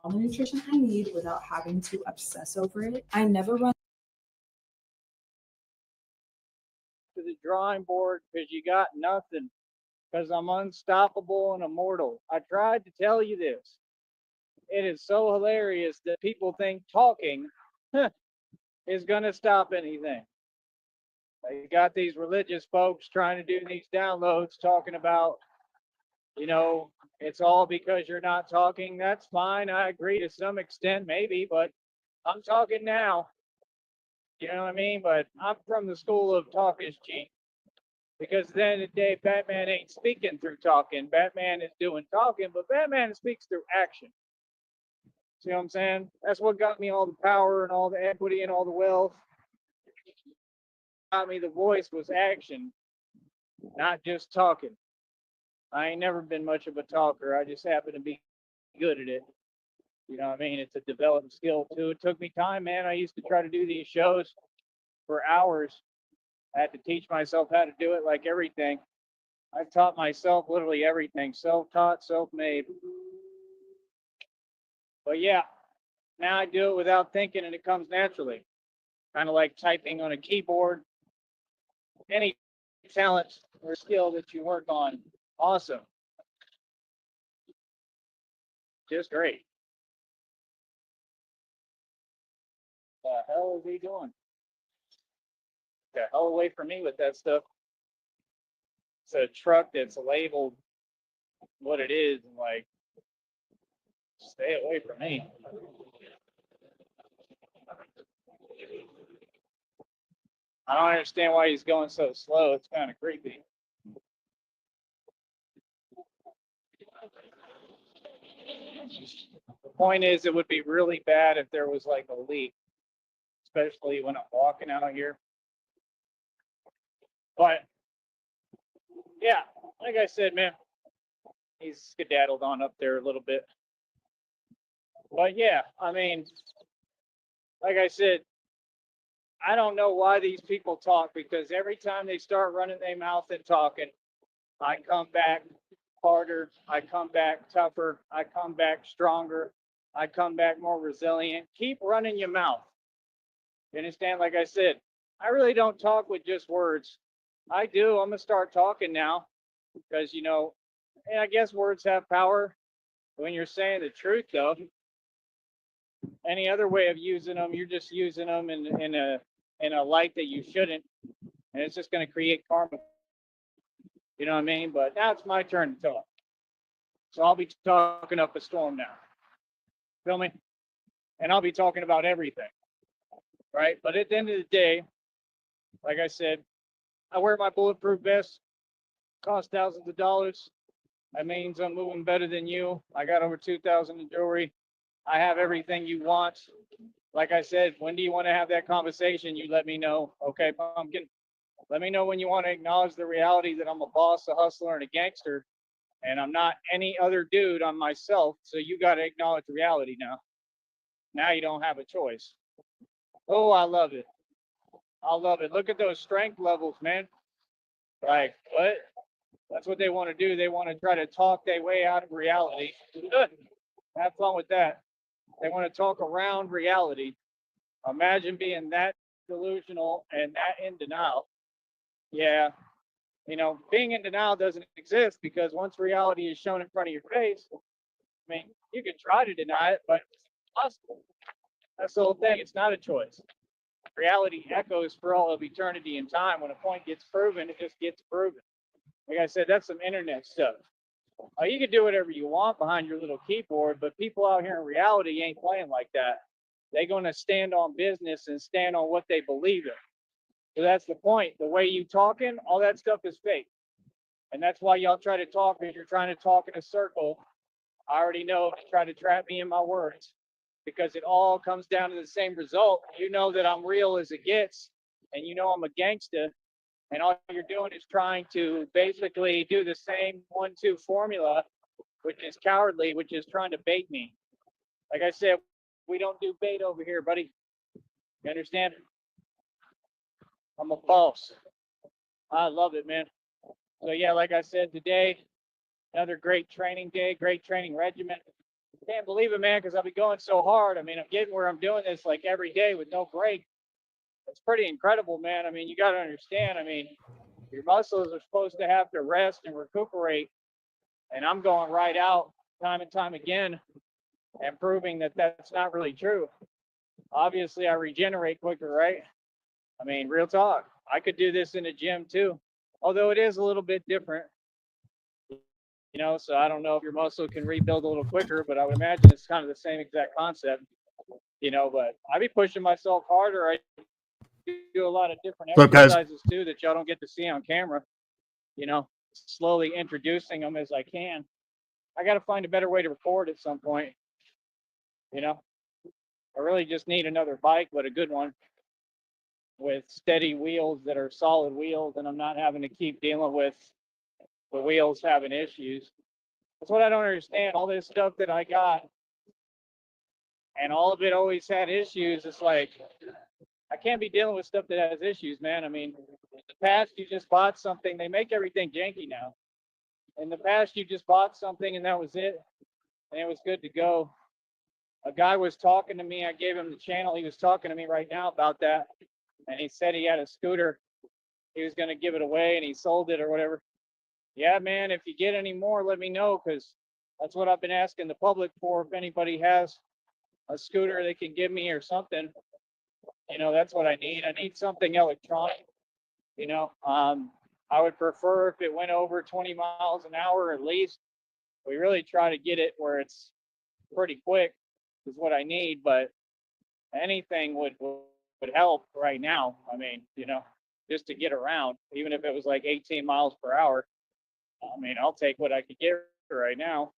all the nutrition I need without having to obsess over it. I never run to the drawing board because you got nothing. Because I'm unstoppable and immortal. I tried to tell you this. It is so hilarious that people think talking is going to stop anything. You got these religious folks trying to do these downloads talking about, it's all because you're not talking. That's fine. I agree to some extent, maybe, but I'm talking now. You know what I mean? But I'm from the school of talk is cheap. Because at the end of the day, Batman ain't speaking through talking. Batman is doing talking, but Batman speaks through action. See what I'm saying? That's what got me all the power and all the equity and all the wealth. Got me the voice was action, not just talking. I ain't never been much of a talker. I just happen to be good at it. You know what I mean? It's a developed skill too. It took me time, man. I used to try to do these shows for hours. I had to teach myself how to do it like everything. I taught myself literally everything. Self-taught, self-made. But yeah, now I do it without thinking and it comes naturally. Kind of like typing on a keyboard. Any talent or skill that you work on, awesome. Just great. What the hell is he doing? The hell away from me with that stuff. It's a truck that's labeled what it is, and like, stay away from me. I don't understand why he's going so slow. It's kind of creepy. The point is, it would be really bad if there was like a leak, especially when I'm walking out here. But yeah, like I said, man, he's skedaddled on up there a little bit. But yeah, I mean, like I said, I don't know why these people talk, because every time they start running their mouth and talking, I come back harder, I come back tougher, I come back stronger, I come back more resilient. Keep running your mouth. You understand? Like I said, I really don't talk with just words. I do. I'm going to start talking now because, and I guess words have power when you're saying the truth, though. Any other way of using them, you're just using them in a light that you shouldn't, and it's just going to create karma. You know what I mean? But now it's my turn to talk. So I'll be talking up a storm now. Feel me? And I'll be talking about everything. Right? But at the end of the day, like I said, I wear my bulletproof vest, cost thousands of dollars. That means I'm moving better than you. I got over 2,000 in jewelry. I have everything you want. Like I said, when do you want to have that conversation? You let me know. Okay, pumpkin. Let me know when you want to acknowledge the reality that I'm a boss, a hustler, and a gangster, and I'm not any other dude. I'm myself. So you got to acknowledge reality now. Now you don't have a choice. Oh, I love it. I love it. Look at those strength levels, man. Like, what? That's what they want to do. They want to try to talk their way out of reality. Good. Have fun with that. They want to talk around reality. Imagine being that delusional and that in denial. Yeah. Being in denial doesn't exist, because once reality is shown in front of your face, I mean, you can try to deny it, but it's impossible. That's the whole thing. It's not a choice. Reality echoes for all of eternity and time. When a point gets proven, it just gets proven. Like I said, that's some internet stuff. You can do whatever you want behind your little keyboard, but people out here in reality ain't playing like that. They're going to stand on business and stand on what they believe in. So that's the point. The way you talking, all that stuff is fake. And that's why y'all try to talk, because you're trying to talk in a circle. I already know to try to trap me in my words, because it all comes down to the same result. You know that I'm real as it gets, and you know I'm a gangster, and all you're doing is trying to basically do the same 1-2 formula, which is cowardly, which is trying to bait me. Like I said, we don't do bait over here, buddy. You understand? I'm a boss. I love it, man. So yeah, like I said, today, another great training day, great training regimen. Can't believe it, man, because I've been going so hard. I mean, I'm getting where I'm doing this like every day with no break. It's pretty incredible, man. I mean, you got to understand. I mean, your muscles are supposed to have to rest and recuperate, and I'm going right out time and time again and proving that that's not really true. Obviously, I regenerate quicker, right? I mean, real talk. I could do this in a gym too, although it is a little bit different, so I don't know if your muscle can rebuild a little quicker, but I would imagine it's kind of the same exact concept, but I be pushing myself harder. I do a lot of different What's up, guys? exercises too that y'all don't get to see on camera, slowly introducing them as I can. I got to find a better way to record at some point. I really just need another bike, but a good one with steady wheels that are solid wheels, and I'm not having to keep dealing with the wheels having issues. That's what I don't understand. All this stuff that I got, and all of it always had issues. It's like, I can't be dealing with stuff that has issues, man. I mean, in the past, you just bought something. They make everything janky now. In the past, you just bought something and that was it, and it was good to go. A guy was talking to me. I gave him the channel. He was talking to me right now about that, and he said he had a scooter. He was going to give it away, and he sold it or whatever. Yeah, man, if you get any more, let me know, because that's what I've been asking the public for. If anybody has a scooter they can give me or something, that's what I need. I need something electronic. I would prefer if it went over 20 miles an hour at least. We really try to get it where it's pretty quick is what I need, but anything would help right now. I mean, just to get around, even if it was like 18 miles per hour. I mean, I'll take what I could get right now.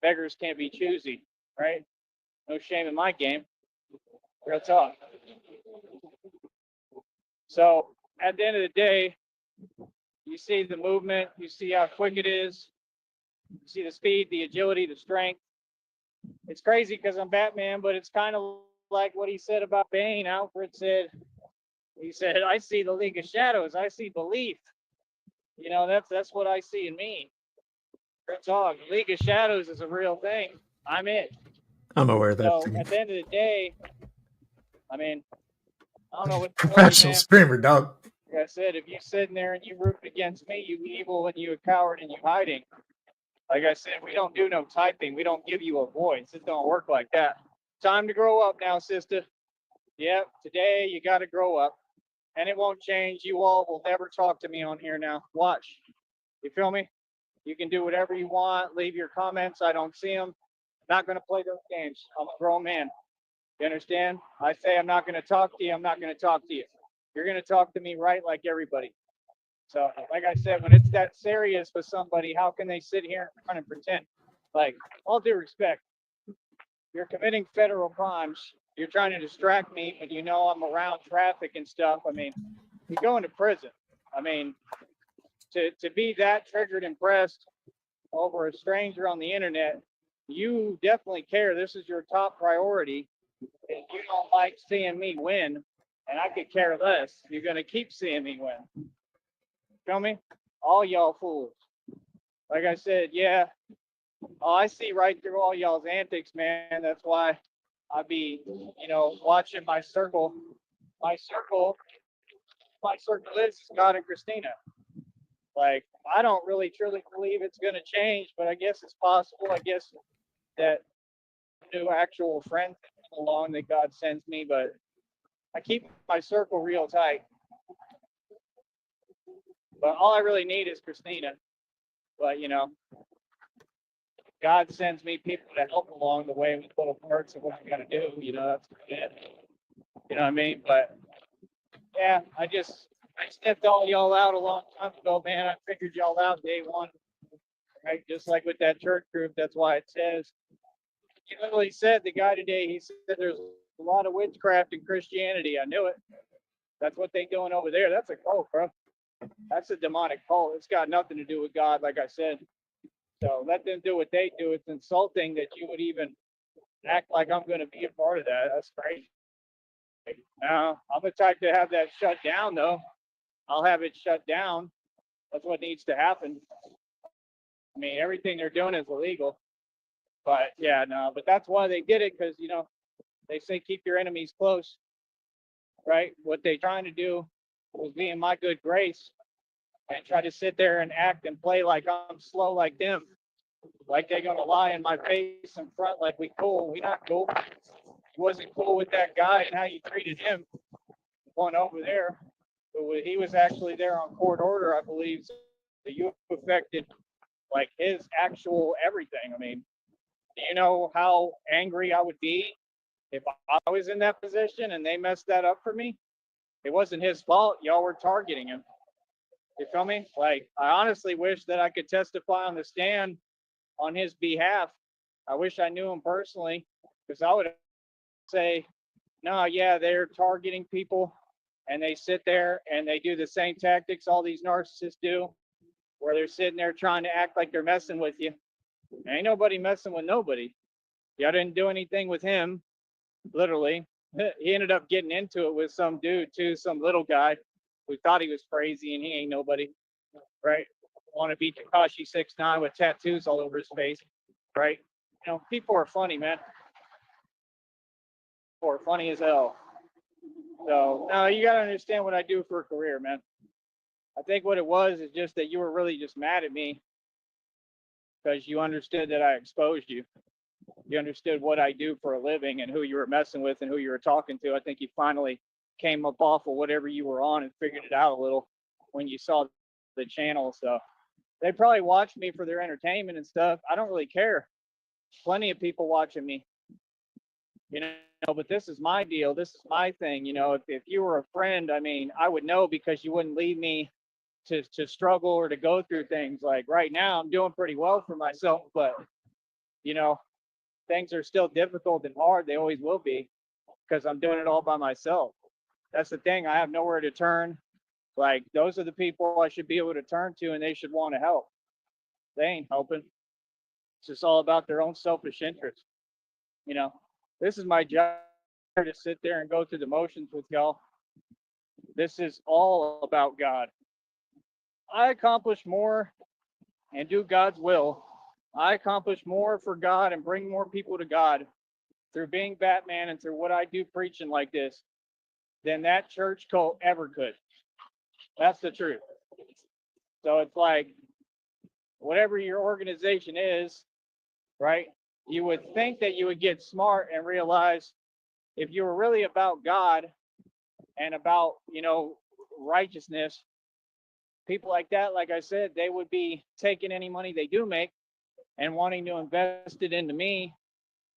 Beggars can't be choosy, right? No shame in my game. Real talk. So at the end of the day, you see the movement, you see how quick it is, you see the speed, the agility, the strength. It's crazy because I'm Batman, but it's kind of like what he said about Bane. Alfred said, I see the League of Shadows. I see belief. That's what I see in me. Real talk. The League of Shadows is a real thing. I'm it. I'm aware of that. So at the end of the day, I mean, I don't know what to Professional streamer, dog. Like I said, if you sitting there and you root against me, you evil and you a coward and you hiding. Like I said, we don't do no typing. We don't give you a voice. It don't work like that. Time to grow up now, sister. Yep, today you got to grow up. And it won't change. You all will never talk to me on here now. Watch. You feel me? You can do whatever you want. Leave your comments. I don't see them. Not going to play those games. I'm a grown man. You understand? I say I'm not going to talk to you. I'm not going to talk to you. You're going to talk to me right like everybody. So, like I said, when it's that serious with somebody, how can they sit here in front and pretend? Like, all due respect, you're committing federal crimes. You're trying to distract me, but I'm around traffic and stuff. I mean, you're going to prison. I mean, to be that triggered and pressed over a stranger on the internet, you definitely care. This is your top priority. If you don't like seeing me win, and I could care less, you're going to keep seeing me win. Feel me? All y'all fools. Like I said, yeah. Oh, I see right through all y'all's antics, man. That's why I be, watching my circle. My circle is Scott and Christina. Like, I don't really truly believe it's going to change, but I guess it's possible. I guess that new actual friends along that God sends me, but I keep my circle real tight. But all I really need is Christina. But, God sends me people to help along the way with little parts of what I got to do. That's it. You know what I mean? But, yeah, I stepped all y'all out a long time ago, man. I figured y'all out day one. Right? Just like with that church group, that's why it says. He literally said, the guy today, he said there's a lot of witchcraft in Christianity. I knew it. That's what they doing over there. That's a cult, bro. That's a demonic cult. It's got nothing to do with God, like I said. So let them do what they do. It's insulting that you would even act like I'm going to be a part of that. That's crazy. Now, I'm the type to have that shut down, though. I'll have it shut down. That's what needs to happen. I mean, everything they're doing is illegal. But yeah, no, but that's why they did it, because they say keep your enemies close, right? What they trying to do was be in my good grace and try to sit there and act and play like I'm slow like them, like they're gonna lie in my face in front like we cool. We not cool. He wasn't cool with that guy and how you treated him. One over there, but he was actually there on court order, I believe. So you affected like his actual everything. I mean, do you know how angry I would be if I was in that position and they messed that up for me? It wasn't his fault. Y'all were targeting him. You feel me? Like, I honestly wish that I could testify on the stand on his behalf. I wish I knew him personally, because I would say, no, yeah, they're targeting people and they sit there and they do the same tactics all these narcissists do, where they're sitting there trying to act like they're messing with you. Ain't nobody messing with nobody. Y'all didn't do anything with him, literally. He ended up getting into it with some dude too, some little guy who thought he was crazy, and he ain't nobody, right? Want to be Tekashi 6ix9ine with tattoos all over his face, right? People are funny, man. People are funny as hell. So no, you gotta understand what I do for a career, man. I think what it was is just that you were really just mad at me because you understood that I exposed you. You understood what I do for a living and who you were messing with and who you were talking to. I think you finally came up off of whatever you were on and figured it out a little when you saw the channel. So they probably watched me for their entertainment and stuff. I don't really care. Plenty of people watching me, but this is my deal. This is my thing. If you were a friend, I mean, I would know, because you wouldn't leave me to struggle or to go through things. Like right now, I'm doing pretty well for myself, but things are still difficult and hard. They always will be, because I'm doing it all by myself. That's the thing. I have nowhere to turn. Like, those are the people I should be able to turn to, and they should want to help. They ain't helping. It's just all about their own selfish interest. This is my job, to sit there and go through the motions with y'all. This is all about God. I accomplish more and do God's will. I accomplish more for God and bring more people to God through being Batman and through what I do preaching like this than that church cult ever could. That's the truth. So it's like, whatever your organization is, right? You would think that you would get smart and realize, if you were really about God and about, righteousness, people like that, like I said, they would be taking any money they do make and wanting to invest it into me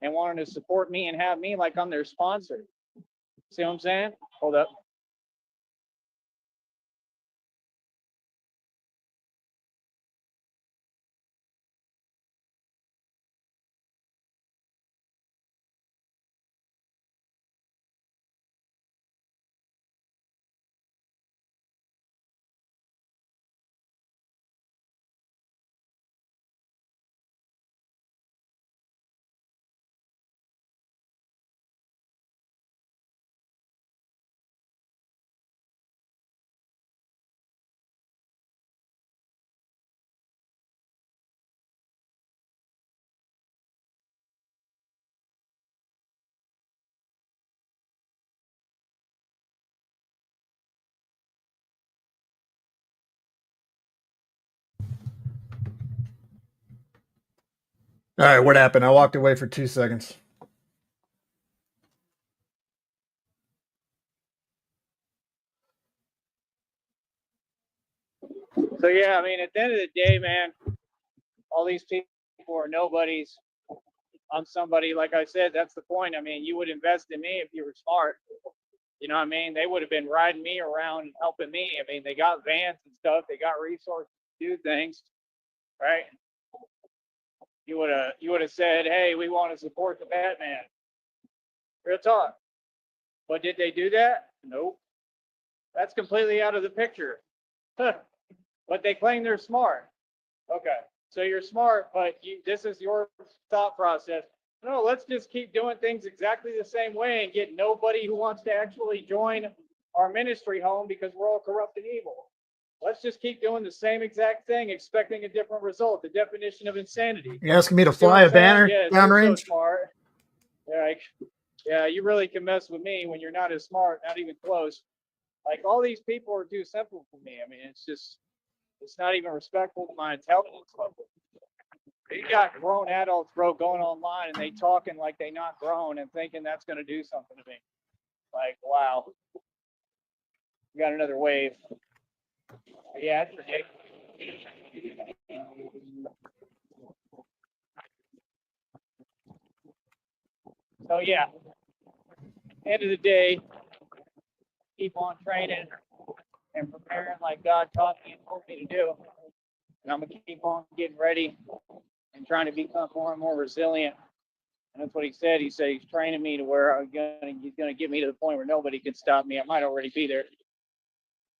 and wanting to support me and have me like I'm their sponsor. See what I'm saying? Hold up. All right, what happened? I walked away for 2 seconds. So yeah, I mean, at the end of the day, man, all these people are nobodies. I'm somebody. Like I said, that's the point. I mean, you would invest in me if you were smart. You know what I mean? They would have been riding me around and helping me. I mean, they got vans and stuff. They got resources to do things, right? You would have said, hey, we want to support the Batman. Real talk. But did they do that? Nope. That's completely out of the picture. But they claim they're smart. Okay. So you're smart, but this is your thought process. No, let's just keep doing things exactly the same way and get nobody who wants to actually join our ministry home, because we're all corrupt and evil. let's just keep doing the same exact thing, expecting a different result. The definition of insanity. You asking me to See what fly I'm a saying? banner Yes, you're so downrange? smart. They're like, yeah, you really can mess with me when you're not as smart, not even close. Like all these people are too simple for me. I mean, it's not even respectful to my intelligence level. You got grown adults, bro, going online and they talking like they not grown and thinking that's gonna do something to me. Like, wow. We got another wave. Yeah, it's ridiculous. So yeah, end of the day, keep on training and preparing like God taught me and told me to do. And I'm gonna keep on getting ready and trying to become more and more resilient. And that's what he said. He said he's training me to where he's gonna get me to the point where nobody can stop me. I might already be there.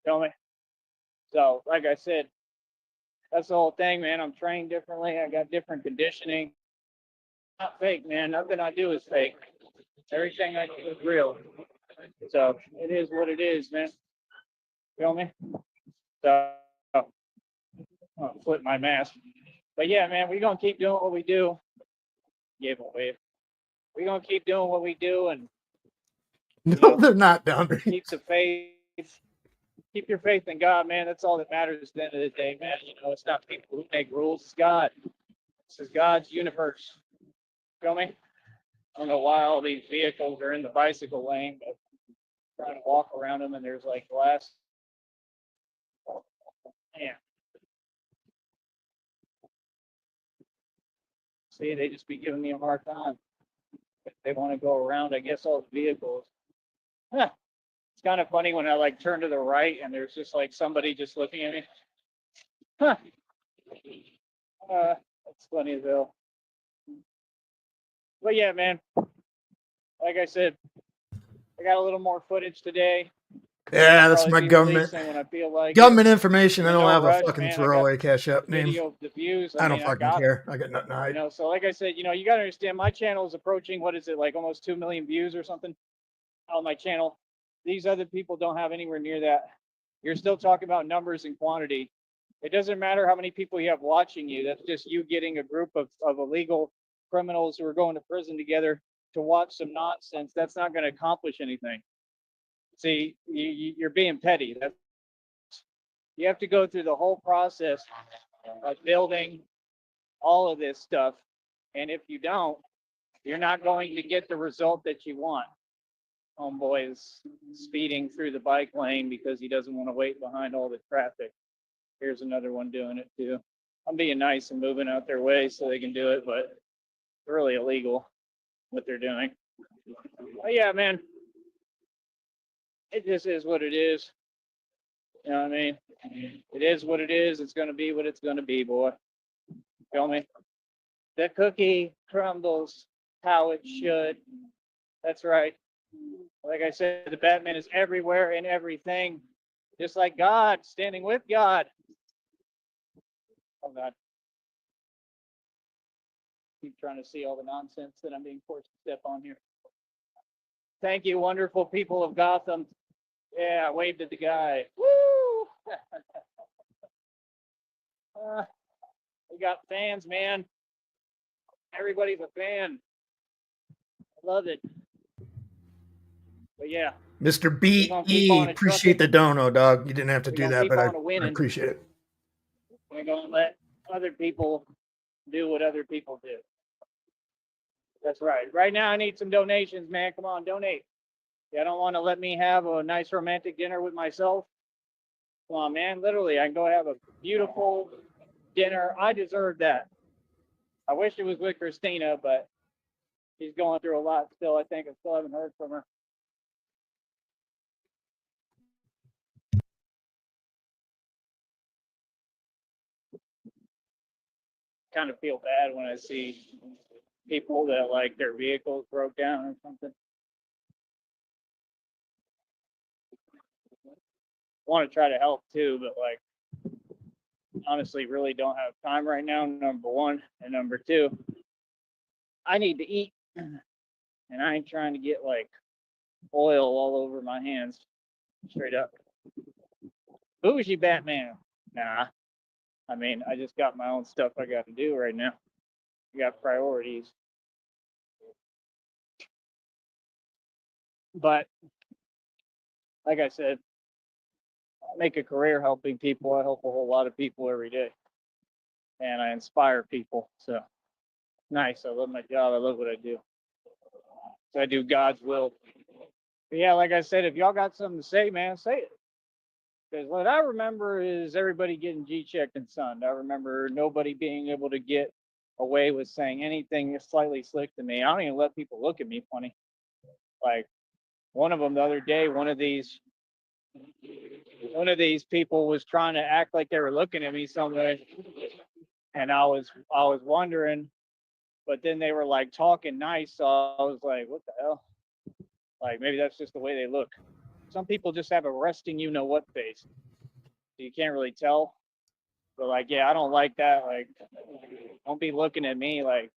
Feel me? So, like I said, that's the whole thing, man. I'm trained differently. I got different conditioning. Not fake, man. Nothing I do is fake. Everything I do is real. So it is what it is, man. Feel me? So I'll flip my mask. But yeah, man, we're gonna keep doing what we do. Give a wave. We're gonna keep doing what we do and No, they're not downrange. keep the faith. Keep your faith in God, man. That's all that matters at the end of the day, man. You know, it's not people who make rules, it's God. This is God's universe. Feel me? I don't know why all these vehicles are in the bicycle lane, but I'm trying to walk around them and there's like glass. Yeah. See, they just be giving me a hard time. If they want to go around, I guess, all the vehicles. Huh. It's kind of funny when I like turn to the right and there's just like somebody just looking at me. Huh. That's funny as hell. But yeah, man. Like I said, I got a little more footage today. Yeah, that's Probably my be government releasing when I feel like government information. I In don't no have rush, a fucking man. I got throwaway cash app name. video of the views. I don't mean, fucking got care. I got nothing to You hide. know, so like I said, you know, you got to understand my channel is approaching, what is it, like almost 2 million views or something on my channel. These other people don't have anywhere near that. You're still talking about numbers and quantity. It doesn't matter how many people you have watching you. That's just you getting a group of illegal criminals who are going to prison together to watch some nonsense. That's not going to accomplish anything. See, you're being petty. You have to go through the whole process of building all of this stuff. And if you don't, you're not going to get the result that you want. Homeboy is speeding through the bike lane because he doesn't want to wait behind all the traffic. Here's another one doing it too. I'm being nice and moving out their way so they can do it, but it's really illegal what they're doing. But yeah, man, it just is what it is. You know what I mean? It is what it is. It's going to be what it's going to be, boy. Feel me? The cookie crumbles how it should. That's right. Like I said, the Batman is everywhere and everything, just like God, standing with God. Oh, God. Keep trying to see all the nonsense that I'm being forced to step on here. Thank you, wonderful people of Gotham. Yeah, I waved at the guy. Woo! We got fans, man. Everybody's a fan. I love it. But yeah. Mr. We're gonna keep on BE, it appreciate the trucking. dono, dog. You didn't have to We're do gonna that, keep but on I winning. appreciate it. We're gonna let other people do what other people do. That's right. Right now, I need some donations, man. Come on, donate. You don't want to let me have a nice romantic dinner with myself? Come on, man. Literally, I can go have a beautiful dinner. I deserve that. I wish it was with Christina, but she's going through a lot still. I think I still haven't heard from her. Kind of feel bad when I see people that like their vehicles broke down or something. Want to try to help too, but like honestly really don't have time right now, number one. And number two, I need to eat and I ain't trying to get like oil all over my hands. Straight up. bougie Batman. Nah. I mean, I just got my own stuff I got to do right now. I got priorities. But like I said, I make a career helping people. I help a whole lot of people every day. And I inspire people. So nice. I love my job. I love what I do. So I do God's will. But yeah, like I said, if y'all got something to say, man, say it. Because what I remember is everybody getting G-checked and sunned. I remember nobody being able to get away with saying anything slightly slick to me. I don't even let people look at me funny. Like one of them the other day, one of these people was trying to act like they were looking at me some way, and I was wondering, but then they were like talking nice, so I was like, what the hell? Like maybe that's just the way they look. Some people just have a resting you know what face. So you can't really tell. But like, yeah, I don't like that. Like, don't be looking at me like.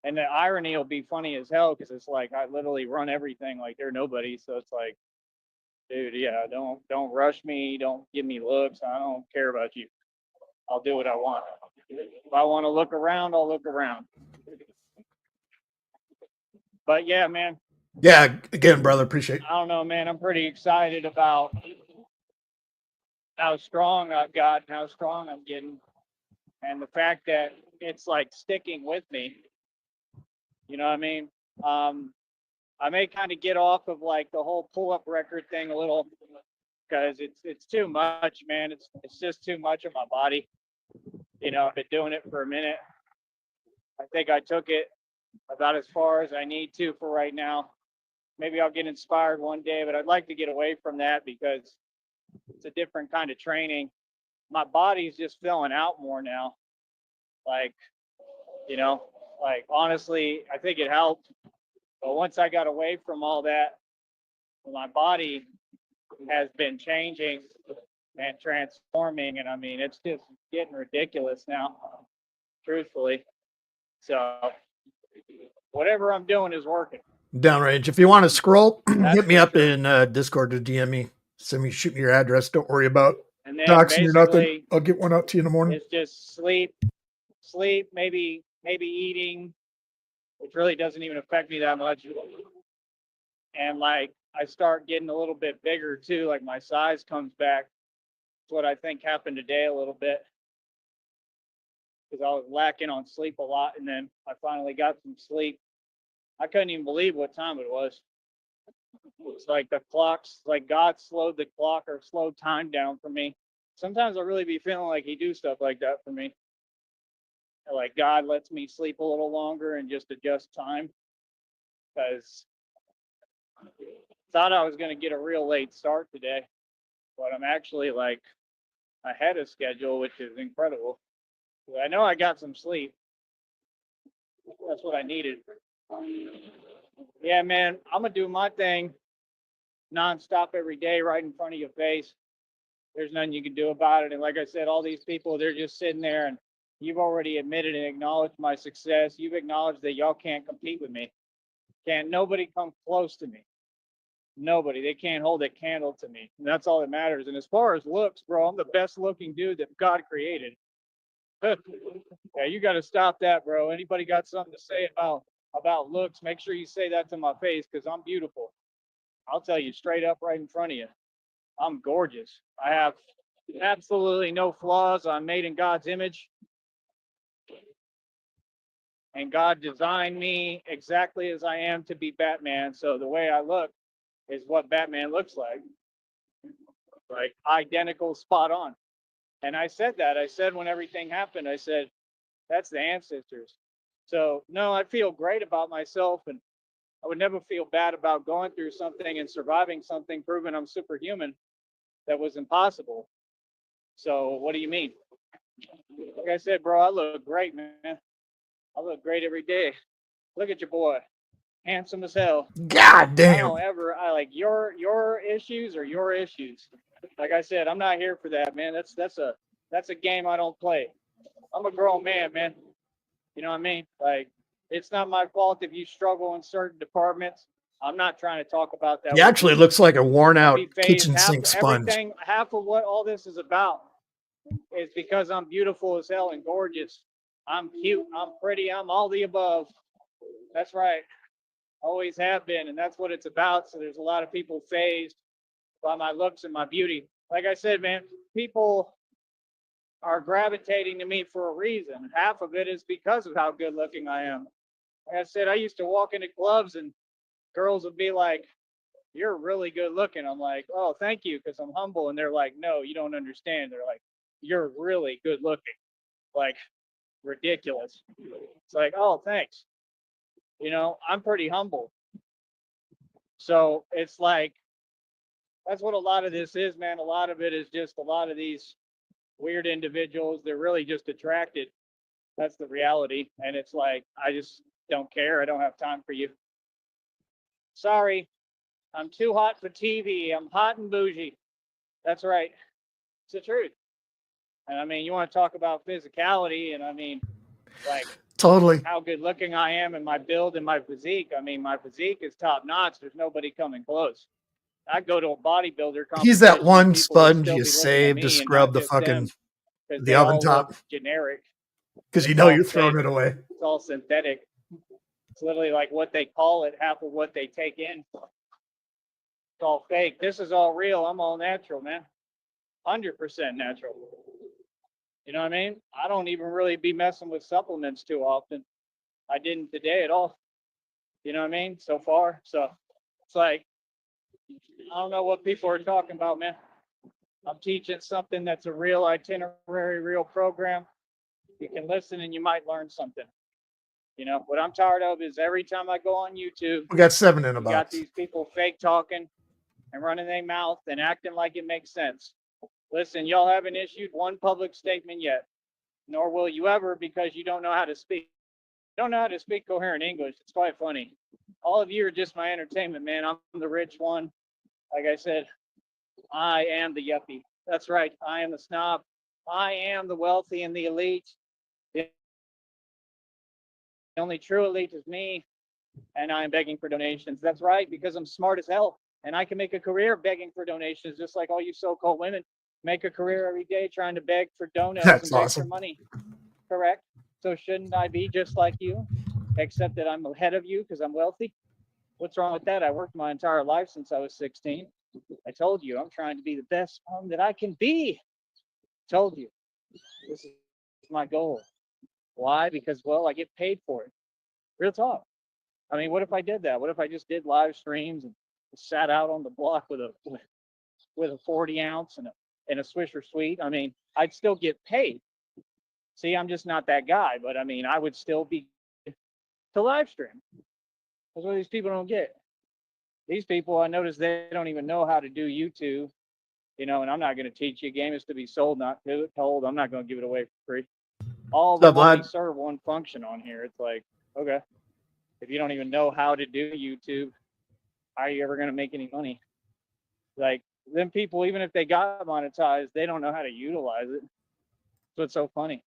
And the irony will be funny as hell because it's like I literally run everything like they're nobody. So it's like, dude, yeah, don't rush me. Don't give me looks. I don't care about you. I'll do what I want. If I want to look around, I'll look around. But yeah, man, Yeah, again, brother, appreciate. I don't know, man. I'm pretty excited about how strong I've got and how strong I'm getting, and the fact that it's like sticking with me. You know what I mean? I may kind of get off of like the whole pull-up record thing a little because it's too much, man. It's just too much of my body. You know, I've been doing it for a minute. I think I took it about as far as I need to for right now. Maybe I'll get inspired one day, but I'd like to get away from that because it's a different kind of training. My body's just filling out more now. Like, you know, like honestly, I think it helped. But once I got away from all that, my body has been changing and transforming. And I mean, it's just getting ridiculous now, truthfully. So whatever I'm doing is working. Downrange. If you want to scroll, That's hit me for up sure. in Discord or DM me. Shoot me your address. Don't worry about And then doxing or nothing. basically, I'll get one out to you in the morning. it's just sleep, maybe eating, which really doesn't even affect me that much. And like I start getting a little bit bigger too, like my size comes back. That's what I think happened today a little bit. Because I was lacking on sleep a lot, and then I finally got some sleep. I couldn't even believe what time it was. It's like the clocks, like God slowed the clock or slowed time down for me. Sometimes I really be feeling like He do stuff like that for me. Like God lets me sleep a little longer and just adjust time. Because thought I was going to get a real late start today, but I'm actually like ahead of schedule, which is incredible. I know I got some sleep. That's what I needed. Yeah, man, I'm gonna do my thing nonstop every day, right in front of your face. There's nothing you can do about it. And like I said, all these people, they're just sitting there, and you've already admitted and acknowledged my success. You've acknowledged that y'all can't compete with me. Can't nobody come close to me. Nobody. They can't hold a candle to me. And that's all that matters. And as far as looks, bro, I'm the best looking dude that God created. Yeah, you got to stop that, bro. Anybody got something to say about looks? Make sure you say that to my face because I'm beautiful. I'll tell you straight up, right in front of you. I'm gorgeous. I have absolutely no flaws. I'm made in God's image, and God designed me exactly as I am to be Batman. So the way I look is what Batman looks like identical, spot on. And I said that. I said when everything happened, I said, that's the ancestors. So no, I feel great about myself, and I would never feel bad about going through something and surviving something, proving I'm superhuman. That was impossible. So what do you mean? Like I said, bro, I look great, man. I look great every day. Look at your boy, handsome as hell. God I damn. don't ever. I like your issues are your issues. Like I said, I'm not here for that, man. That's a game I don't play. I'm a grown man, man. You know what I mean? Like, it's not my fault if you struggle in certain departments. I'm not trying to talk about that. He actually looks like a worn out Be phased. kitchen sink sponge. Half of what all this is about is because I'm beautiful as hell and gorgeous. I'm cute. I'm pretty. I'm all the above. That's right. Always have been, and that's what it's about. So there's a lot of people phased by my looks and my beauty. Like I said, man, people are gravitating to me for a reason. Half of it is because of how good looking I am. Like I said, I used to walk into clubs and girls would be like, "You're really good looking." I'm like, "Oh, thank you," because I'm humble. And they're like, "No, you don't understand." They're like, "You're really good looking." Like, ridiculous. It's like, "Oh, thanks." I'm pretty humble. So it's like, that's what a lot of this is, man. A lot of it is just a lot of these weird individuals. They're really just attracted. That's the reality. And it's like, I just don't care. I don't have time for you. Sorry, I'm too hot for TV. I'm hot and bougie. That's right. It's the truth. And I mean, you want to talk about physicality, and I mean, like, Totally. how good looking I am and my build and my physique. I mean, my physique is top notch. There's nobody coming close. I go to a bodybuilder competition. He's that one people will sponge still you be looking at save me to and scrub not the just fucking them, 'cause the they oven all top look generic. because you It's know all you're throwing fake. it away. It's all synthetic. It's literally like what they call it, half of what they take in. It's all fake. This is all real. I'm all natural, man. 100% natural. You know what I mean? I don't even really be messing with supplements too often. I didn't today at all. You know what I mean? So far. So it's like, I don't know what people are talking about, man. I'm teaching something that's a real itinerary, real program. You can listen and you might learn something. What I'm tired of is every time I go on YouTube, We got 7 in a you got box. these people fake talking and running their mouth and acting like it makes sense. Listen, y'all haven't issued one public statement yet, nor will you ever, because you don't know how to speak. You don't know how to speak coherent English. It's quite funny. All of you are just my entertainment, man. I'm the rich one. Like I said, I am the yuppie. That's right. I am the snob. I am the wealthy and the elite. The only true elite is me, and I'm begging for donations. That's right, because I'm smart as hell, and I can make a career begging for donations, just like all you so-called women make a career every day trying to beg for donuts That's and beg for awesome. money. Correct? So shouldn't I be just like you, except that I'm ahead of you because I'm wealthy? What's wrong with that? I worked my entire life since I was 16. I told you I'm trying to be the best home that I can be. Told you. This is my goal. Why? Because, well, I get paid for it. Real talk. I mean, what if I did that? What if I just did live streams and sat out on the block with a 40 ounce and a Swisher Sweet? I mean, I'd still get paid. See, I'm just not that guy, but I mean, I would still be to live stream. That's what these people don't get. These people, I notice they don't even know how to do YouTube, and I'm not going to teach you. A game is to be sold, not told. I'm not going to give it away for free. All of them only serve one function on here. It's like, okay, if you don't even know how to do YouTube, how are you ever going to make any money? Like, them people, even if they got monetized, they don't know how to utilize it. That's what's so funny.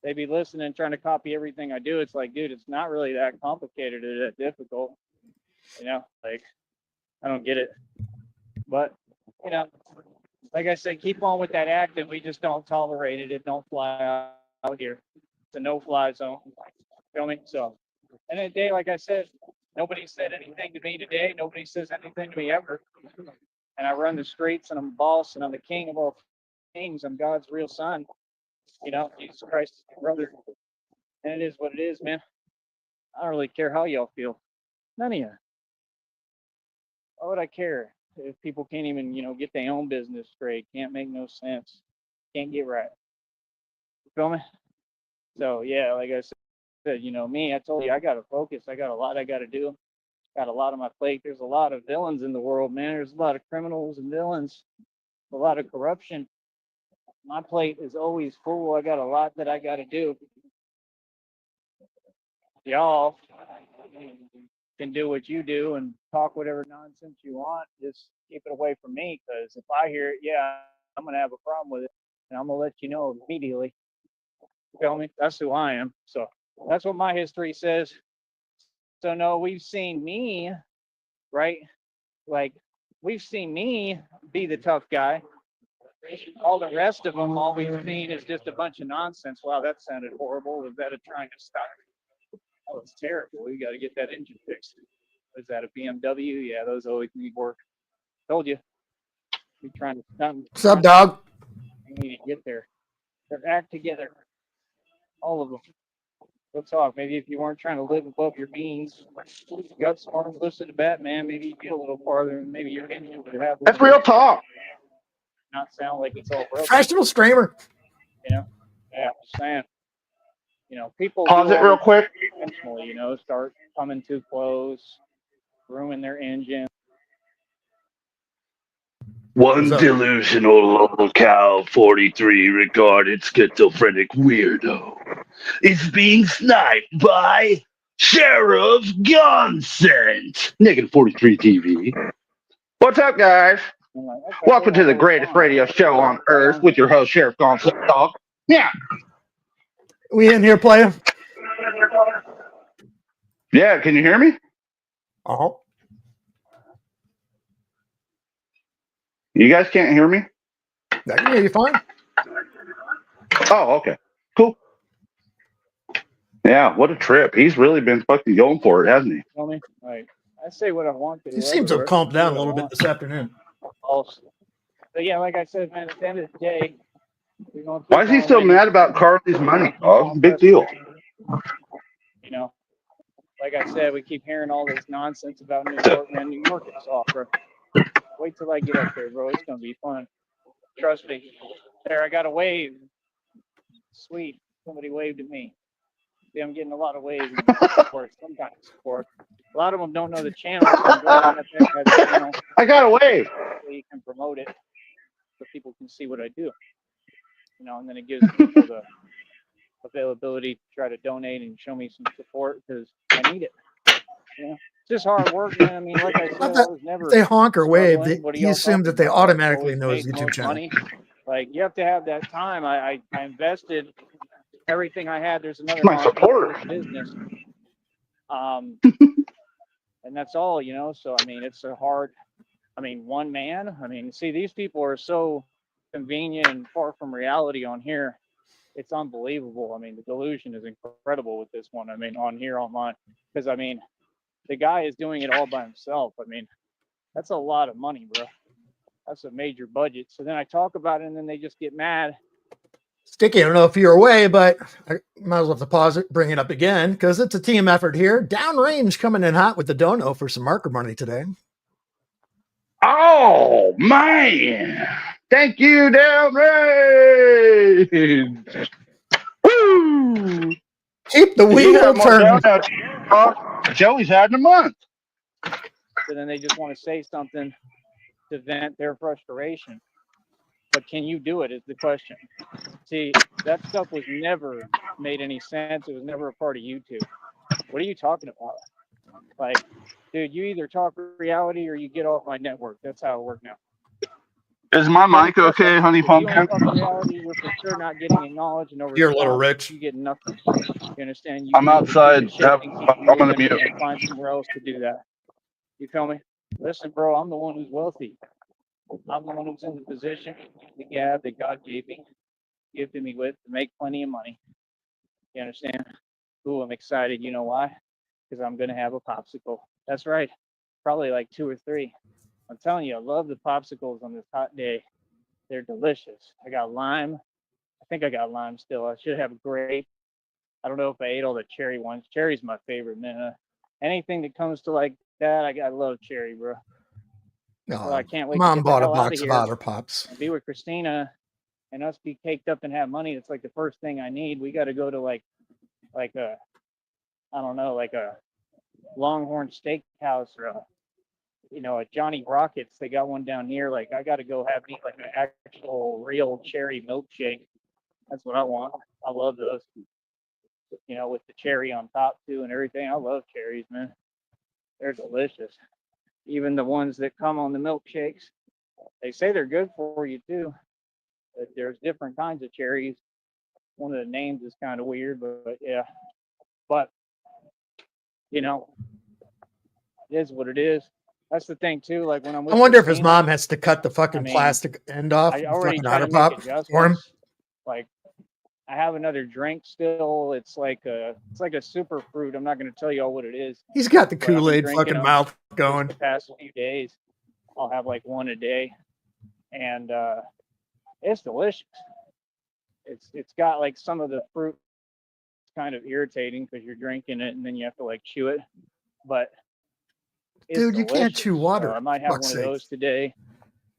They be listening, trying to copy everything I do. It's like, dude, it's not really that complicated or that difficult. Like, I don't get it. But, like I said, keep on with that acting. We just don't tolerate it. It don't fly out here. It's a no-fly zone. Feel me? So, and then day, like I said, nobody said anything to me today. Nobody says anything to me ever. And I run the streets, and I'm boss, and I'm the king of all kings. I'm God's real son. Jesus Christ is my brother. And it is what it is, man. I don't really care how y'all feel. None of you. Why would I care if people can't even, get their own business straight? Can't make no sense. Can't get right. You feel me? So yeah, like I said, me, I told you I gotta focus. I got a lot I gotta do. Got a lot on my plate. There's a lot of villains in the world, man. There's a lot of criminals and villains, a lot of corruption. My plate is always full. I got a lot that I gotta do. Y'all can do what you do and talk whatever nonsense you want. Just keep it away from me, because if I hear it, yeah, I'm gonna have a problem with it, and I'm gonna let you know immediately. You feel me? That's who I am. So that's what my history says. So no, we've seen me right? Like, we've seen me be the tough guy. All the rest of them, all we've seen is just a bunch of nonsense. Wow, that sounded horrible. Was that a trying to stop? Oh, it's terrible. We got to get that engine fixed. Is that a BMW? Yeah, those always need work. Told you. Be trying to stop. What's up, dog? We need to get there. They're act together. All of them. We'll talk. Maybe if you weren't trying to live above your means, you got smart, listen to Batman, maybe you get a little farther, and maybe your engine would have. That's real talk. Not sound like it's all broken. Professional streamer. You know? Yeah, I'm just saying. You know, people Pause it real quick. intentionally, you know, start coming too close, ruin their engine. One So- delusional local 43 regarded schizophrenic weirdo is being sniped by Sheriff Gunsent. Negative 43 TV. What's up, guys? I'm like, okay, Welcome to the well, greatest fine. radio show on earth with your host, Sheriff Gonzalez. Yeah. We in here, player? Yeah, can you hear me? Oh, You guys can't hear me? I can hear you fine. Oh, okay. Cool. Yeah, what a trip. He's really been fucking going for it, hasn't he? Tell me, like, I say what I want to. He seems to have calmed down a little bit this afternoon. Also, but yeah, like I said, man, at the end of the day, we're going to Why is he so mad about Carly's money, dog? Big deal. You know, like I said, we keep hearing all this nonsense about New York, man. New York is off, bro. Wait till I get up there, bro. It's gonna be fun. Trust me. There, I got a wave. Sweet. Somebody waved at me. See, I'm getting a lot of waves for some kind of support. A lot of them don't know the channel. So I'm going on up there and have the channel. I got a wave. So you can promote it so people can see what I do. You know, and then it gives people the availability to try to donate and show me some support because I need it. You know, it's just hard work, man. I mean, like I said, I was never. If they honk or wave, struggling. What are he y'all assumed that talking they about? automatically Always know his made the YouTube most channel. money. Like, you have to have that time. I invested everything I had. There's another My supporter. business. And that's all, you know. So I mean, it's a hard. I mean, one man. I mean, see, these people are so convenient and far from reality on here. It's unbelievable. I mean, the delusion is incredible with this one. I mean, on here online, because I mean, the guy is doing it all by himself. I mean, that's a lot of money, bro. That's a major budget. So then I talk about it, and then they just get mad. Sticky, I don't know if you're away, but I might as well have to pause it, bring it up again, because it's a team effort here. Downrange coming in hot with the dono for some marker money today. Oh, man. Thank you, Downrange. Woo! Keep the You wheel got more turning. donuts Joey's had in a month. So then they just want to say something to vent their frustration. But can you do it is the question. See, that stuff was never made any sense. It was never a part of YouTube. What are you talking about? Like, dude, you either talk reality or you get off my network. That's how it works now. Is my mic okay, honey If you ain't pumpkin? talking reality, you're for sure not getting acknowledged and over. You're a little rich. You get nothing. You understand? You I'm need to keep outside. the shit and keep I'm gonna moving mute. and find somewhere else to do that. You feel me? Listen, bro, I'm the one who's wealthy. I'm the one who's in the position, the gab that God gave me, gifted me with to make plenty of money. You understand? Ooh, I'm excited. You know why? Because I'm gonna have a popsicle. That's right. Probably like 2 or 3. I'm telling you, I love the popsicles on this hot day. They're delicious. I got lime. I think I got lime still. I should have grape. I don't know if I ate all the cherry ones. Cherry's my favorite, man. Anything that comes to like that, I love cherry, bro. So I can't wait to Mom get the bought a hell out of box of here Otter Pops. and be with Christina and us be caked up and have money. It's like the first thing I need. We got to go to like a, I don't know, like a Longhorn Steakhouse or a, you know, a Johnny Rockets. They got one down here. Like, I got to go have me like an actual real cherry milkshake. That's what I want. I love those, you know, with the cherry on top too and everything. I love cherries, man. They're delicious. Even the ones that come on the milkshakes, they say they're good for you too. But there's different kinds of cherries. One of the names is kind of weird, but yeah. But, you know, it is what it is. That's the thing too. Like when I'm with I wonder if his Christina, mom has to cut the fucking I mean, plastic end off I the already fucking try to otter make pop for him. adjustments. Like I have another drink still. It's like a super fruit. I'm not going to tell you all what it is. He's got the But I've been Kool-Aid drinking fucking them mouth just going. the past few days. I'll have like one a day, and it's delicious. It's got like some of the fruit kind of irritating because you're drinking it and then you have to like chew it, but it's Dude, you can't delicious. chew water. So I might for have fuck's one of sake. those today.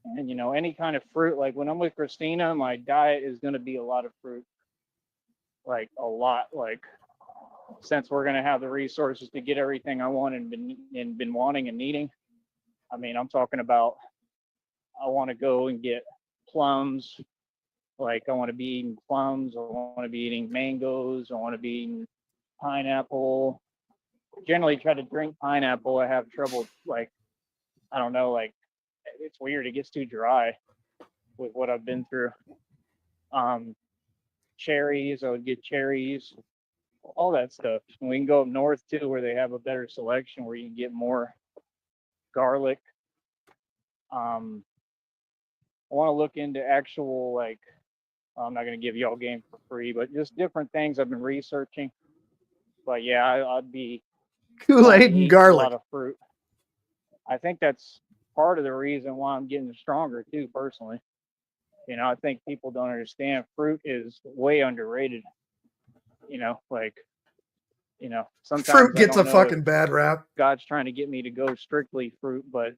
And any kind of fruit, like when I'm with Christina, my diet is going to be a lot of fruit, like a lot. Like since we're going to have the resources to get everything I want and been wanting and needing. I mean, I'm talking about I want to go and get plums. Like I want to be eating plums. I want to be eating mangoes. I want to be eating pineapple. Generally try to drink pineapple. I have trouble, like, I don't know, like it's weird. It gets too dry with what I've been through. Cherries, I would get cherries, all that stuff. And we can go up north too, where they have a better selection, where you can get more garlic. I want to look into actual, like, I'm not going to give you all game for free, but just different things I've been researching. But yeah, I'd be trying Kool-Aid to and eat a garlic. lot of fruit. I think that's part of the reason why I'm getting stronger too, personally. I think people don't understand fruit is way underrated. Like, sometimes Fruit I gets don't a know if fucking bad rap. God's trying to get me to go strictly fruit, but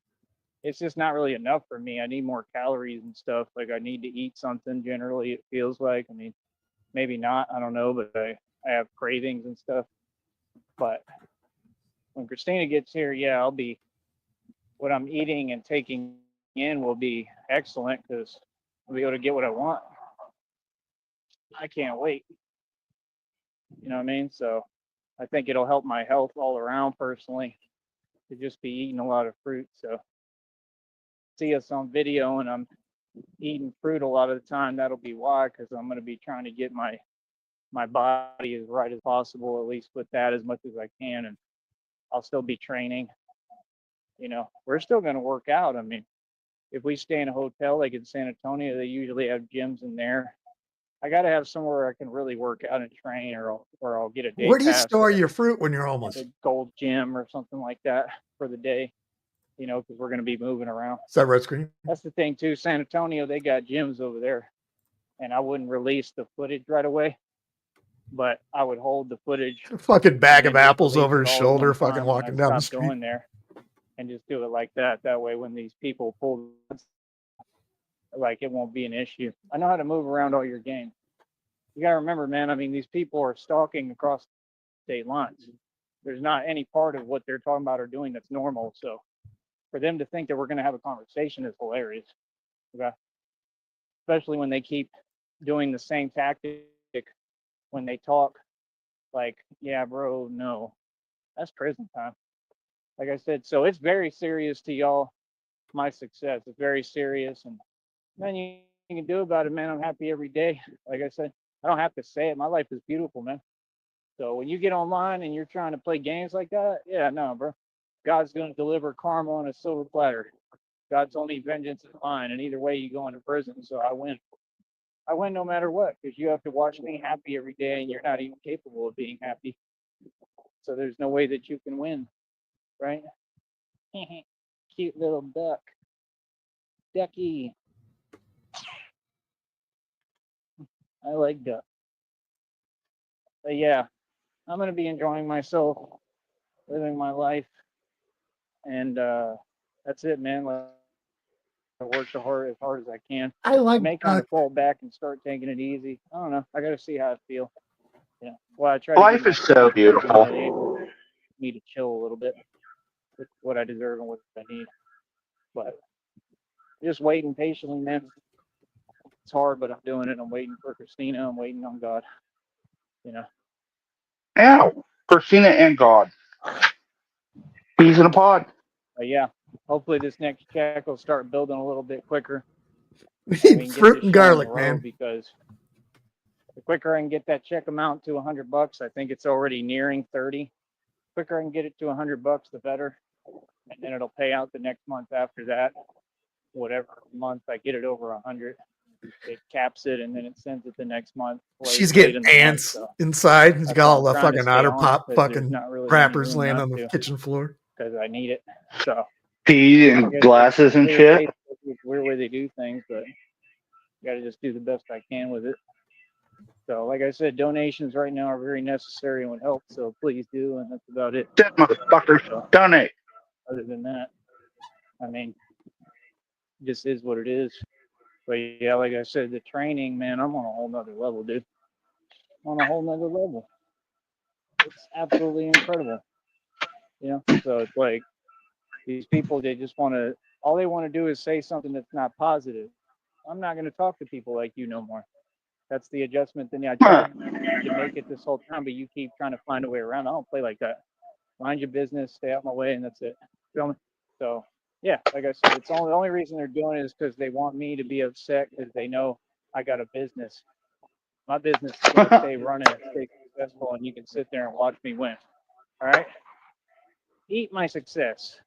it's just not really enough for me. I need more calories and stuff. Like I need to eat something generally, it feels like. I mean, maybe not, I don't know, but I have cravings and stuff. But when Christina gets here, yeah, what I'm eating and taking in will be excellent because I'll be able to get what I want. I can't wait. You know what I mean? So I think it'll help my health all around personally to just be eating a lot of fruit. So see us on video and I'm eating fruit a lot of the time. That'll be why, because I'm going to be trying to get my body as right as possible, at least with that as much as I can. And I'll still be training. We're still going to work out. I mean, if we stay in a hotel like in San Antonio, they usually have gyms in there. I got to have somewhere I can really work out and train, or I'll get a day Where do you pass store at your fruit when you're homeless? a Gold Gym or something like that for the day. Because we're going to be moving around. Is that red screen? That's the thing too. San Antonio, they got gyms over there, and I wouldn't release the footage right away, but I would hold the footage. A fucking bag and of then just apples release over it his all at one shoulder, fucking time when walking I down the stop street. going there, and just do it like that. That way, when these people pull, like, it won't be an issue. I know how to move around all your game. You gotta remember, man. I mean, these people are stalking across state lines. There's not any part of what they're talking about or doing that's normal. So for them to think that we're gonna have a conversation is hilarious. Okay. Especially when they keep doing the same tactic when they talk, like, yeah, bro, no, that's prison time. Like I said, so it's very serious to y'all. My success is very serious, and man, you can do about it, man. I'm happy every day. Like I said, I don't have to say it. My life is beautiful, man. So when you get online and you're trying to play games like that, yeah, no, bro. God's going to deliver karma on a silver platter. God told me vengeance is mine, and either way, you go into prison. So I win. I win no matter what, because you have to watch me happy every day, and you're not even capable of being happy. So there's no way that you can win, right? Cute little duck. Ducky. I like duck. But yeah, I'm going to be enjoying myself, living my life. And that's it, man. Like, I work as hard as I can. I like I may kind of fall back and start taking it easy. I don't know. I got to see how I feel. Well, I try to Life give is so beautiful. me to chill a little bit with what I deserve and what I need. But just waiting patiently, man. It's hard, but I'm doing it. I'm waiting for Christina. I'm waiting on God. Ow. Christina and God. Peas in a pod. But yeah, hopefully this next check will start building a little bit quicker. We And we need can get fruit this and show on garlic, the road, man. because the quicker I can get that check amount to $100, I think it's already nearing 30. Quicker I can get it to $100, the better. and then it'll pay out the next month after that. Whatever month I get it over 100, it caps it, and then it sends it the next month. She's late in getting the month, ants so inside. She's that's got why all I'm the trying to fucking stay otter on, pop 'cause there's fucking not really any wrappers room laying not on the to, kitchen floor. because I need it. So Feed I and guess glasses and it's weird shit. way- it's weird way they do things, but got to just do the best I can with it. So, like I said, donations right now are very necessary and would help. So please do, and that's about it. Dead motherfuckers. So, Donate. other than that, I mean, it just is what it is. But yeah, like I said, the training, man, I'm on a whole nother level, dude. I'm on a whole nother level. It's absolutely incredible. You know, so it's like these people, they just want to, all they want to do is say something that's not positive. I'm not going to talk to people like you no more. That's the adjustment. Then I tried to make it this whole time, but you keep trying to find a way around. I don't play like that. Mind your business, stay out my way, and that's it. Feel me? So yeah, like I said, it's the only reason they're doing it is because they want me to be upset because they know I got a business. My business is going to stay running and stay successful, and you can sit there and watch me win. All right? Eat my success.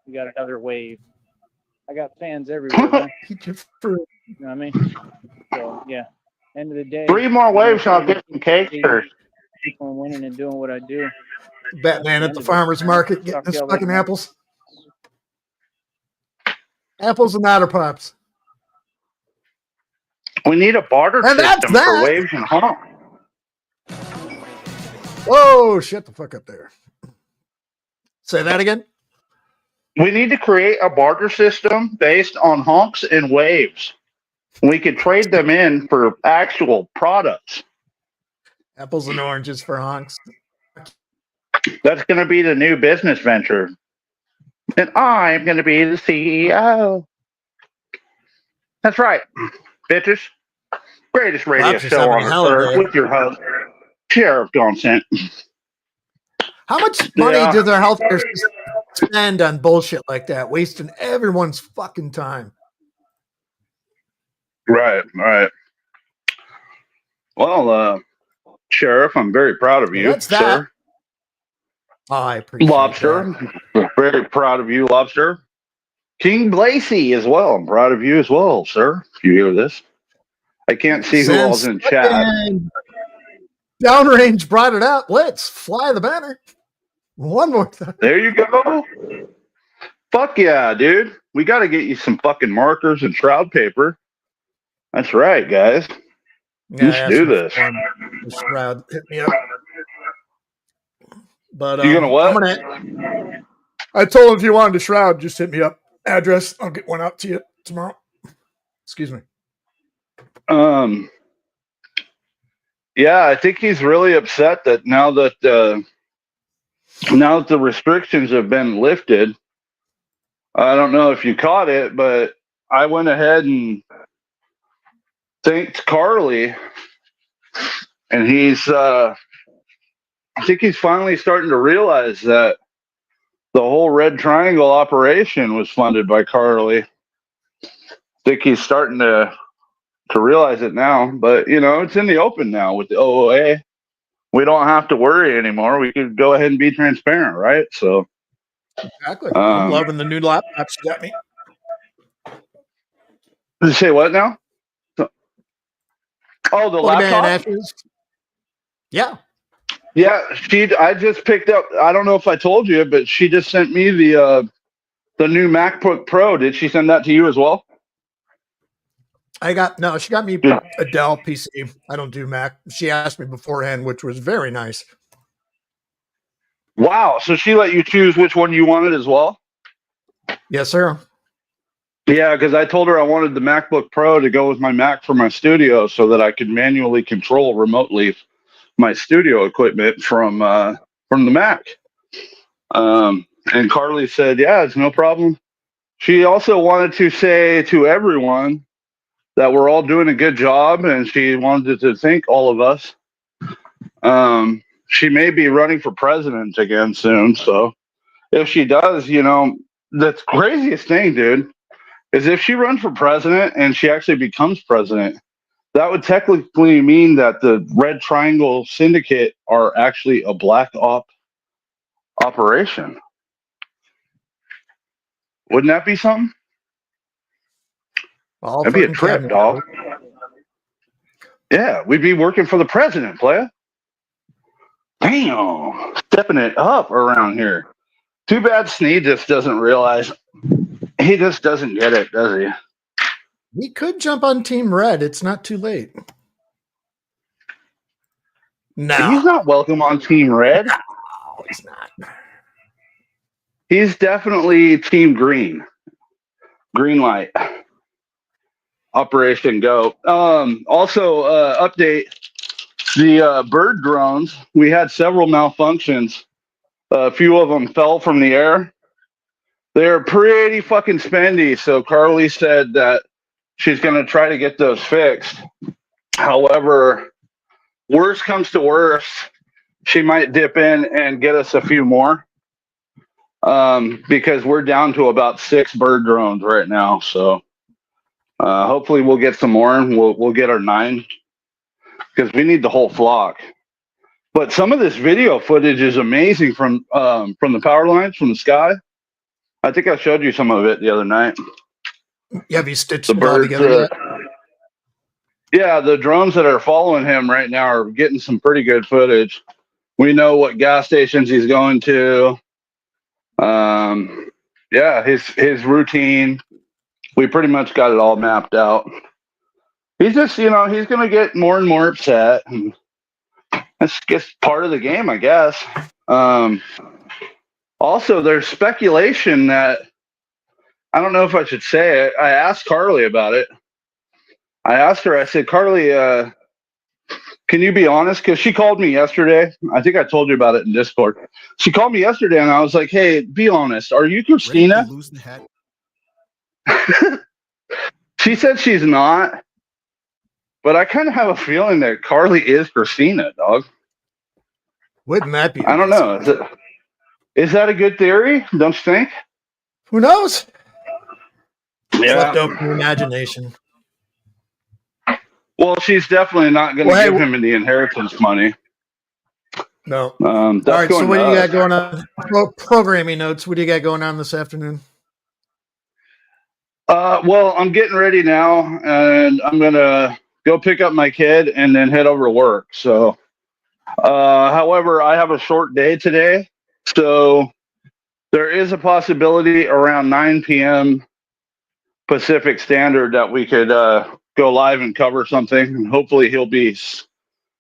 You got another wave. I got fans everywhere, man. Eat your fruit. You know what I mean? So yeah. End of the day, 3 more I'm gonna waves and I'll try to get some cake keep first. on winning and doing what I do. Batman at the farmer's market getting his fucking apples. Apples and otter pops. We need a barter And that's system for that. waves and honk. Whoa, shut the fuck up there. Say that again. We need to create a barter system based on honks and waves. We could trade them in for actual products. Apples and oranges for honks. That's going to be the new business venture. And I'm going to be the CEO. That's right, bitches. Greatest radio Lobster's show having on a hell of a earth day. with your host, Sheriff Johnson. How much money Yeah. does our healthcare system spend on bullshit like that, wasting everyone's fucking time? Right. Well, Sheriff, I'm very proud of you, That's that. sir. Oh, I appreciate Lobster, that. very proud of you, Lobster. King Blacy as well. I'm proud of you as well, sir. If you hear this, I can't see who all's in chat. fucking Downrange brought it up, let's fly the banner one more time. There you go. Fuck yeah, dude. We got to get you some fucking markers and shroud paper. That's right, guys. Yeah, Let's do this. The shroud hit me up. But You gonna what? I told him if you wanted a shroud, just hit me up. Address, I'll get one out to you tomorrow. Excuse me. Yeah, I think he's really upset that now that the restrictions have been lifted. I don't know if you caught it, but I went ahead and thanked Carly, and I think he's finally starting to realize that the whole Red Triangle operation was funded by Carly. I think he's starting to realize it now, but it's in the open now with the OOA. We don't have to worry anymore. We could go ahead and be transparent, right? So exactly. I'm loving the new laptop she got me. Did you say what now? Oh, the laptop? Yeah. Yeah, I just picked up. I don't know if I told you, but she just sent me the new MacBook Pro. Did she send that to you as well? She got me a Dell PC. I don't do Mac. She asked me beforehand, which was very nice. Wow. So she let you choose which one you wanted as well? Yes, sir. Yeah, because I told her I wanted the MacBook Pro to go with my Mac for my studio so that I could manually control remotely my studio equipment from the Mac. And Carly said, yeah, it's no problem. She also wanted to say to everyone that we're all doing a good job, and she wanted to thank all of us. She may be running for president again soon, so if she does, the craziest thing, dude, is if she runs for president and she actually becomes president, that would technically mean that the Red Triangle Syndicate are actually a black op operation. Wouldn't that be something? All That'd be a fucking trip, cabinet. dog. Yeah, we'd be working for the president, playa. Damn, stepping it up around here. Too bad Sneed just doesn't realize. He just doesn't get it, does he? We could jump on Team Red. It's not too late. No, He's not welcome on Team Red. no, he's not. He's definitely Team Green. Green light. Operation Go. Also, update the bird drones. We had several malfunctions. A few of them fell from the air. They're pretty fucking spendy. So Carly said that she's going to try to get those fixed. However, worst comes to worst, she might dip in and get us a few more. Because we're down to about 6 bird drones right now. So hopefully we'll get some more and we'll get our 9 because we need the whole flock. But some of this video footage is amazing from the power lines from the sky. I think I showed you some of it the other night. Yeah, have you stitched The it all birds, together yet? yeah, the drones that are following him right now are getting some pretty good footage. We know what gas stations he's going to. Yeah, his routine. We pretty much got it all mapped out. He's just, he's going to get more and more upset. And that's just part of the game, I guess. Also, there's speculation that, I don't know if I should say it. I asked Carly about it. I asked her, I said, Carly, can you be honest? Because she called me yesterday. I think I told you about it in Discord. She called me yesterday, and I was like, hey, be honest. Are you Christina? She said she's not. But I kind of have a feeling that Carly is Christina, dog. Wouldn't that be? I don't know. Is that a good theory? Don't you think? Who knows? It's left Yeah. open to imagination. Well, she's definitely not going to Well, hey, give him the inheritance money. No. That's All right. So going what do you to us. got going on? Programming notes. What do you got going on this afternoon? Well, I'm getting ready now, and I'm going to go pick up my kid and then head over to work. So, however, I have a short day today. So there is a possibility around 9 p.m. Pacific Standard that we could go live and cover something. And hopefully he'll be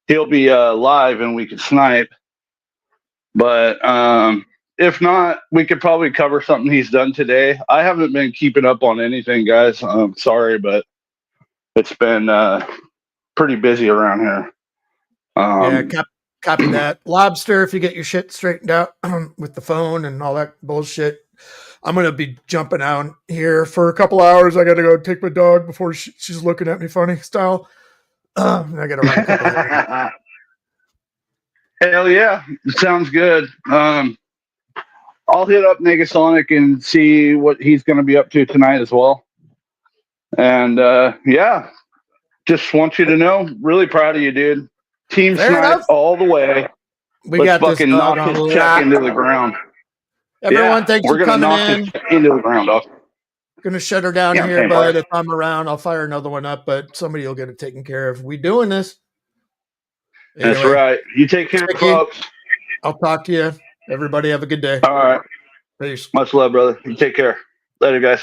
live and we could snipe. But if not, we could probably cover something he's done today. I haven't been keeping up on anything, guys. I'm sorry, but it's been pretty busy around here. Yeah, copy that. Lobster, if you get your shit straightened out with the phone and all that bullshit. I'm going to be jumping out here for a couple hours. I got to go take my dog before she's looking at me funny style. I got to run a couple hours. Hell yeah. Sounds good. I'll hit up Negasonic and see what he's going to be up to tonight as well. And yeah, just want you to know, really proud of you, dude. Team Fair Snipe enough. all the way. We Let's got this fucking dog knock on his lock. check into the ground. Everyone, thanks we're for gonna coming knock in. his check into the ground, dog. Going to shut her down Yeah, here, same but way. if I'm around, I'll fire another one up, but somebody will get it taken care of. We doing this. That's Anyway, right. You take care, Ricky. folks. I'll talk to you. Everybody have a good day. All right. Peace. Much love, brother. You take care. Later, guys.